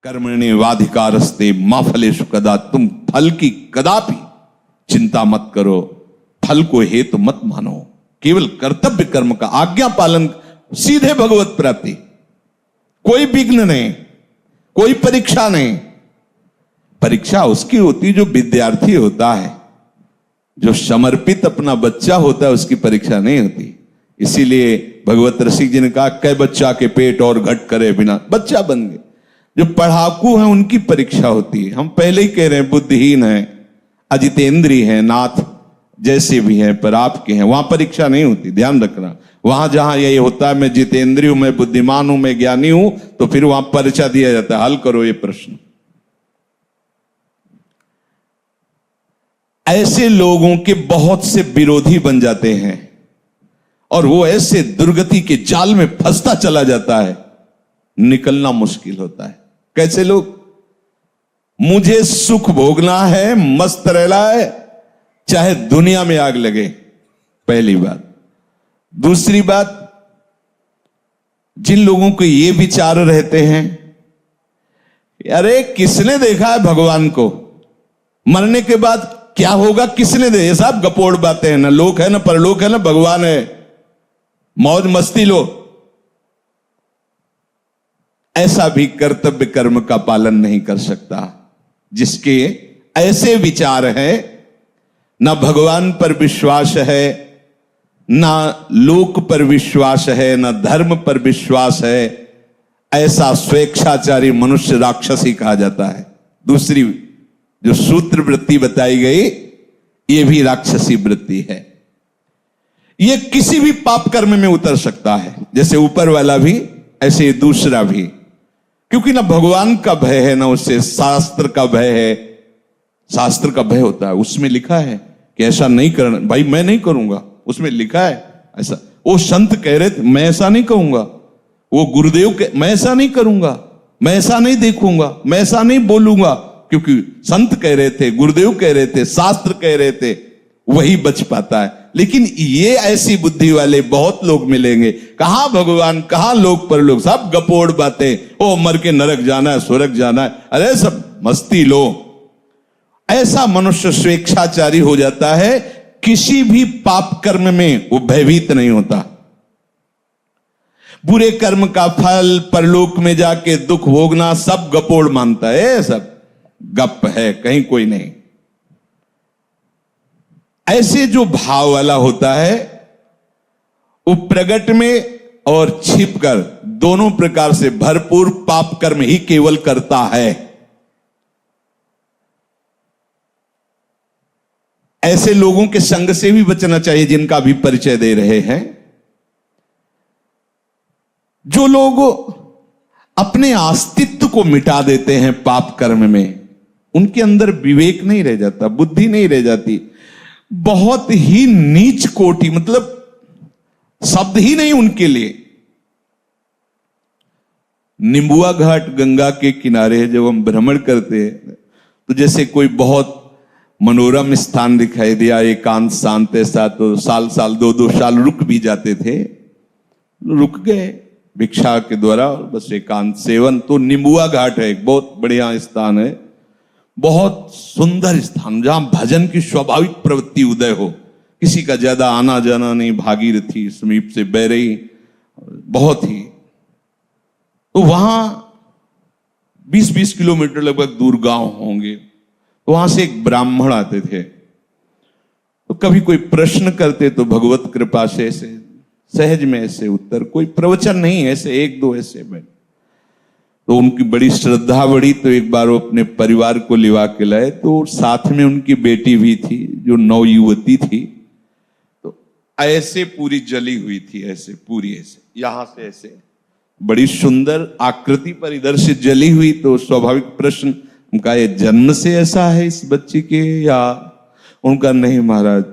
कर्मण्येवाधिकारस्ते मा फलेषु कदाचन, तुम फल की कदापि चिंता मत करो, फल को हेतु मत मानो, केवल कर्तव्य कर्म का आज्ञा पालन, सीधे भगवत प्राप्ति, कोई विघ्न नहीं, कोई परीक्षा नहीं। परीक्षा उसकी होती जो विद्यार्थी होता है, जो समर्पित अपना बच्चा होता है, उसकी परीक्षा नहीं होती। इसीलिए भगवत रसिक जी ने कहा, कै बच्चा के पेट और घट करे बिना, बच्चा बन गए। जो पढ़ाकू हैं उनकी परीक्षा होती है। हम पहले ही कह रहे हैं, बुद्धिहीन हैं, अजितेंद्री हैं, नाथ जैसे भी हैं, पर आपके हैं, वहां परीक्षा नहीं होती, ध्यान रखना। वहां जहां ये होता है मैं जितेंद्री हूं, मैं बुद्धिमान हूं, मैं ज्ञानी हूं, तो फिर वहां परीक्षा दिया जाता है, हल करो ये प्रश्न। ऐसे लोगों के बहुत से विरोधी बन जाते हैं और वो ऐसे दुर्गति के जाल में फंसता चला जाता है, निकलना मुश्किल होता है। कैसे लोग? मुझे सुख भोगना है, मस्त रहना है, चाहे दुनिया में आग लगे, पहली बात। दूसरी बात, जिन लोगों को ये विचार रहते हैं, अरे किसने देखा है भगवान को, मरने के बाद क्या होगा किसने दे, ये सब गपोड़ बातें हैं, ना लोक है ना परलोक है ना भगवान है, मौज मस्ती लो। ऐसा भी कर्तव्य कर्म का पालन नहीं कर सकता। जिसके ऐसे विचार है, ना भगवान पर विश्वास है, ना लोक पर विश्वास है, ना धर्म पर विश्वास है, ऐसा स्वेच्छाचारी मनुष्य राक्षसी कहा जाता है। दूसरी जो सूत्र वृत्ति बताई गई, यह भी राक्षसी वृत्ति है। यह किसी भी पाप कर्म में उतर सकता है, जैसे ऊपर वाला भी ऐसे दूसरा भी, क्योंकि ना भगवान का भय है, ना उससे शास्त्र का भय है। शास्त्र का भय होता है, उसमें लिखा है कि ऐसा नहीं करना, भाई मैं नहीं करूंगा, उसमें लिखा है ऐसा। वो संत कह रहे थे, मैं ऐसा नहीं कहूंगा। वो गुरुदेव के, मैं ऐसा नहीं करूंगा, मैं ऐसा नहीं देखूंगा, मैं ऐसा नहीं बोलूंगा, क्योंकि संत कह रहे थे, गुरुदेव कह रहे थे, शास्त्र कह रहे थे, वही बच पाता है। लेकिन ये ऐसी बुद्धि वाले बहुत लोग मिलेंगे, कहां भगवान, कहां लोक पर लोग, सब गपोड़ बातें, ओ मर के नरक जाना है, स्वर्ग जाना है, अरे सब मस्ती लो। ऐसा मनुष्य स्वेच्छाचारी हो जाता है, किसी भी पाप कर्म में वो भयभीत नहीं होता। बुरे कर्म का फल परलोक में जाके दुख भोगना सब गपोड़ मानता है, सब गप है, कहीं कोई नहीं। ऐसे जो भाव वाला होता है, वो प्रगट में और छिपकर दोनों प्रकार से भरपूर पाप कर्म ही केवल करता है। ऐसे लोगों के संग से भी बचना चाहिए, जिनका भी परिचय दे रहे हैं। जो लोग अपने अस्तित्व को मिटा देते हैं पाप कर्म में, उनके अंदर विवेक नहीं रह जाता, बुद्धि नहीं रह जाती। बहुत ही नीच कोटि, मतलब शब्द ही नहीं उनके लिए। निम्बुआ घाट गंगा के किनारे जब हम भ्रमण करते हैं, तो जैसे कोई बहुत मनोरम स्थान दिखाई दिया, एकांत शांत ऐसा, तो साल साल 2-2 साल रुक भी जाते थे, रुक गए भिक्षा के द्वारा, बस एकांत सेवन। तो निम्बुआ घाट है, एक बहुत बढ़िया स्थान है, बहुत सुंदर स्थान, जहां भजन की स्वाभाविक प्रवृत्ति उदय हो, किसी का ज्यादा आना जाना नहीं, भागीरथी समीप से बह रही, बहुत ही। तो वहां 20-20 किलोमीटर लगभग दूर गांव होंगे, तो वहां से एक ब्राह्मण आते थे। तो कभी कोई प्रश्न करते तो भगवत कृपा से ऐसे सहज में ऐसे उत्तर, कोई प्रवचन नहीं, ऐसे 1-2 ऐसे में। तो उनकी बड़ी श्रद्धा बढ़ी, तो एक बार वो अपने परिवार को लिवा के लाए, तो साथ में उनकी बेटी भी थी जो नवयुवती थी। तो ऐसे पूरी जली हुई थी, ऐसे पूरी, ऐसे यहां से ऐसे बड़ी सुंदर आकृति पर इधर से जली हुई। तो स्वाभाविक प्रश्न उनका, ये जन्म से ऐसा है इस बच्ची के, या? उनका नहीं महाराज,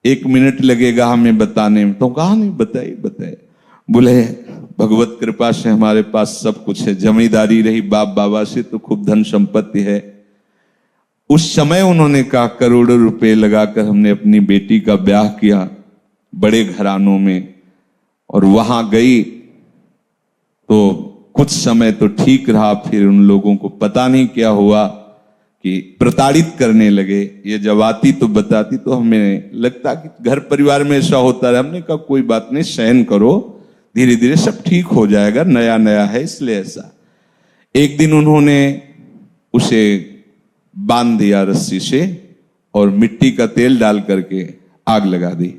1 मिनट लगेगा हमें बताने में। तो कहा नहीं, बताए। बोले भगवत कृपा से हमारे पास सब कुछ है, जमींदारी रही बाप बाबा से, तो खूब धन संपत्ति है। उस समय उन्होंने कहा करोड़ों रुपए लगाकर हमने अपनी बेटी का ब्याह किया बड़े घरानों में, और वहां गई तो कुछ समय तो ठीक रहा, फिर उन लोगों को पता नहीं क्या हुआ कि प्रताड़ित करने लगे। ये जब आती तो बताती तो हमें लगता कि घर परिवार में ऐसा होता है। हमने कहा कोई बात नहीं, सहन करो, धीरे धीरे सब ठीक हो जाएगा, नया नया है इसलिए ऐसा। एक दिन उन्होंने उसे बांध दिया रस्सी से और मिट्टी का तेल डाल करके आग लगा दी।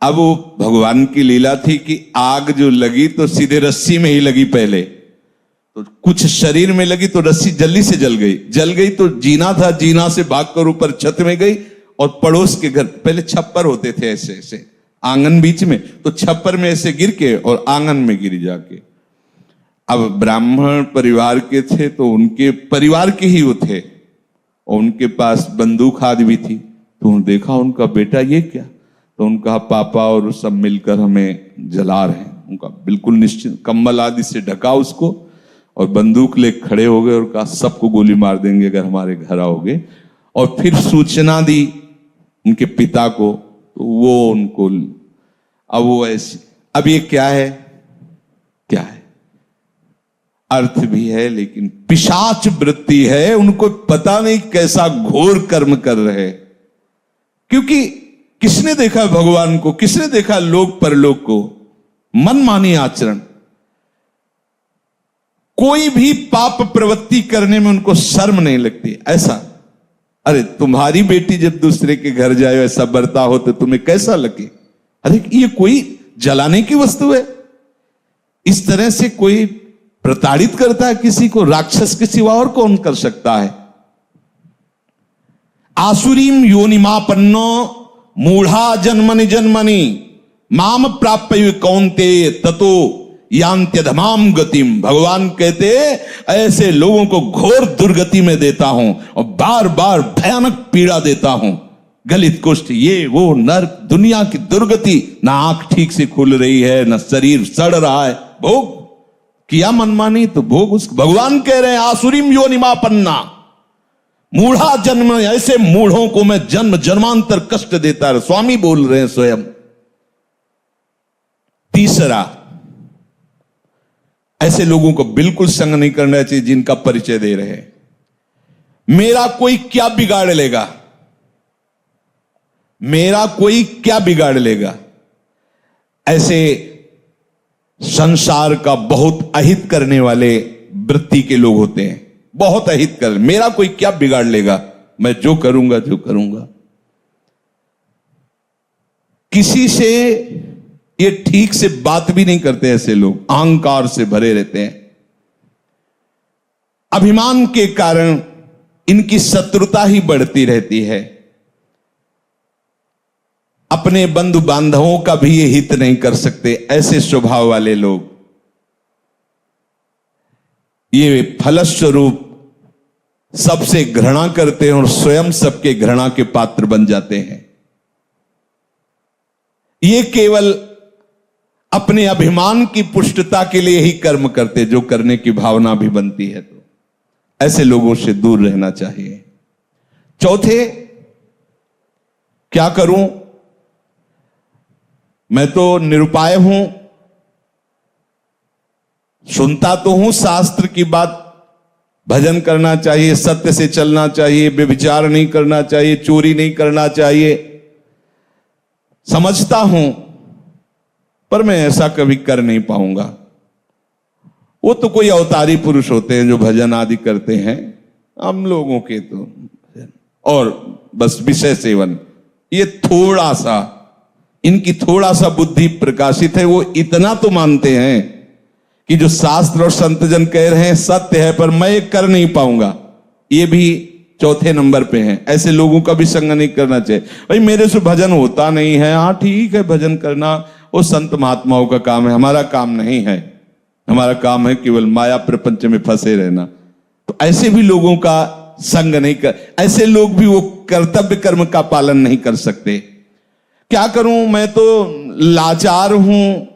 अब वो भगवान की लीला थी कि आग जो लगी तो सीधे रस्सी में ही लगी, पहले तो कुछ शरीर में लगी तो रस्सी जल्दी से जल गई तो जीना था, जीना से भागकर ऊपर छत में गई और पड़ोस के घर, पहले छप्पर होते थे ऐसे ऐसे आंगन बीच में, तो छप्पर में ऐसे गिर के और आंगन में गिरी जाके। अब ब्राह्मण परिवार के थे तो उनके परिवार के ही वो थे और उनके पास बंदूक आदि भी थी। तो उन्होंने देखा उनका बेटा ये क्या, तो उनका पापा और सब मिलकर हमें जला रहे हैं। उनका बिल्कुल निश्चित कंबल आदि से ढका उसको और बंदूक ले खड़े हो गए और कहा सबको गोली मार देंगे अगर हमारे घर आओगे। और फिर सूचना दी उनके पिता को, तो वो उनको, अब वो ऐसे, अब ये क्या है, क्या है, अर्थ भी है लेकिन पिशाच वृत्ति है। उनको पता नहीं कैसा घोर कर्म कर रहे, क्योंकि किसने देखा भगवान को, किसने देखा लोक परलोक को, मनमानी आचरण। कोई भी पाप प्रवृत्ति करने में उनको शर्म नहीं लगती। ऐसा, अरे तुम्हारी बेटी जब दूसरे के घर जाए ऐसा बर्ता हो तो तुम्हें कैसा लगे, अरे ये कोई जलाने की वस्तु है। इस तरह से कोई प्रताड़ित करता है किसी को, राक्षस के सिवा और कौन कर सकता है। आसुरीम योनिमापन्नो मूढ़ा जन्मनि जन्मनि माम प्राप्य कौन्तेय ततो यांत्यधमाम गतिम। भगवान कहते ऐसे लोगों को घोर दुर्गति में देता हूं और बार बार भयानक पीड़ा देता हूं, गलित कुष्ठ, ये वो नर्क, दुनिया की दुर्गति। ना आंख ठीक से खुल रही है, ना शरीर सड़ रहा है, भोग किया मनमानी तो भोग उसको। भगवान कह रहे हैं आसुरीम योनिमापन्ना मूढ़ा जन्म, ऐसे मूढ़ों को मैं जन्म जन्मांतर कष्ट देता है। स्वामी बोल रहे हैं स्वयं। तीसरा, ऐसे लोगों को बिल्कुल संग नहीं करना चाहिए जिनका परिचय दे रहे हैं। मेरा कोई क्या बिगाड़ लेगा, मेरा कोई क्या बिगाड़ लेगा, ऐसे संसार का बहुत अहित करने वाले वृत्ति के लोग होते हैं। बहुत अहित कर, मेरा कोई क्या बिगाड़ लेगा, मैं जो करूंगा जो करूंगा। किसी से ये ठीक से बात भी नहीं करते ऐसे लोग, अहंकार से भरे रहते हैं। अभिमान के कारण इनकी शत्रुता ही बढ़ती रहती है। अपने बंधु बांधवों का भी ये हित नहीं कर सकते ऐसे स्वभाव वाले लोग। ये फलस्वरूप सबसे घृणा करते हैं और स्वयं सबके घृणा के पात्र बन जाते हैं। ये केवल अपने अभिमान की पुष्टता के लिए ही कर्म करते, जो करने की भावना भी बनती है तो ऐसे लोगों से दूर रहना चाहिए। चौथे, क्या करूं, मैं तो निरुपाय हूं, सुनता तो हूं शास्त्र की बात, भजन करना चाहिए, सत्य से चलना चाहिए, व्यभिचार नहीं करना चाहिए, चोरी नहीं करना चाहिए, समझता हूं, पर मैं ऐसा कभी कर नहीं पाऊंगा। वो तो कोई अवतारी पुरुष होते हैं जो भजन आदि करते हैं, हम लोगों के तो और बस विषय सेवन, ये थोड़ा सा, इनकी थोड़ा सा बुद्धि प्रकाशित है। वो इतना तो मानते हैं कि जो शास्त्र और संतजन कह रहे हैं सत्य है, पर मैं कर नहीं पाऊंगा। ये भी चौथे नंबर पे हैं। ऐसे लोगों का भी संग नहीं करना चाहिए। भाई मेरे से भजन होता नहीं है, हाँ ठीक है, भजन करना वो संत महात्माओं का काम है, हमारा काम नहीं है। हमारा काम है केवल माया प्रपंच में फंसे रहना। तो ऐसे भी लोगों का संग नहीं कर, ऐसे लोग भी वो कर्तव्य कर्म का पालन नहीं कर सकते। क्या करूं, मैं तो लाचार हूं,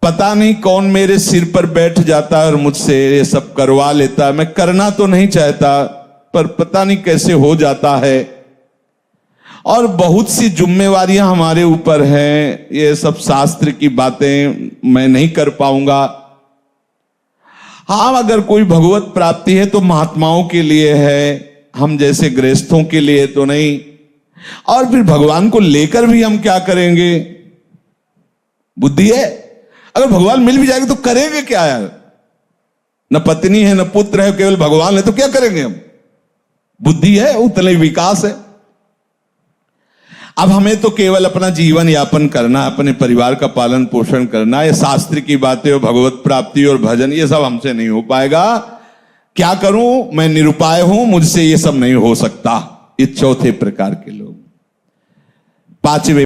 पता नहीं कौन मेरे सिर पर बैठ जाता है और मुझसे ये सब करवा लेता है। मैं करना तो नहीं चाहता, पर पता नहीं कैसे हो जाता है। और बहुत सी जिम्मेवारियां हमारे ऊपर हैं। ये सब शास्त्र की बातें मैं नहीं कर पाऊंगा। हाँ, अगर कोई भगवत प्राप्ति है तो महात्माओं के लिए है, हम जैसे गृहस्थों के लिए तो नहीं। और फिर भगवान को लेकर भी हम क्या करेंगे? बुद्धि है, अगर भगवान मिल भी जाएंगे तो करेंगे क्या यार? न पत्नी है न पुत्र है, केवल भगवान है, तो क्या करेंगे हम? बुद्धि है, उतना ही विकास है। अब हमें तो केवल अपना जीवन यापन करना, अपने परिवार का पालन पोषण करना। ये शास्त्र की बातें और भगवत प्राप्ति और भजन ये सब हमसे नहीं हो पाएगा। क्या करूं? मैं निरुपाय हूं, मुझसे ये सब नहीं हो सकता। ये चौथे प्रकार के लोग। पांचवे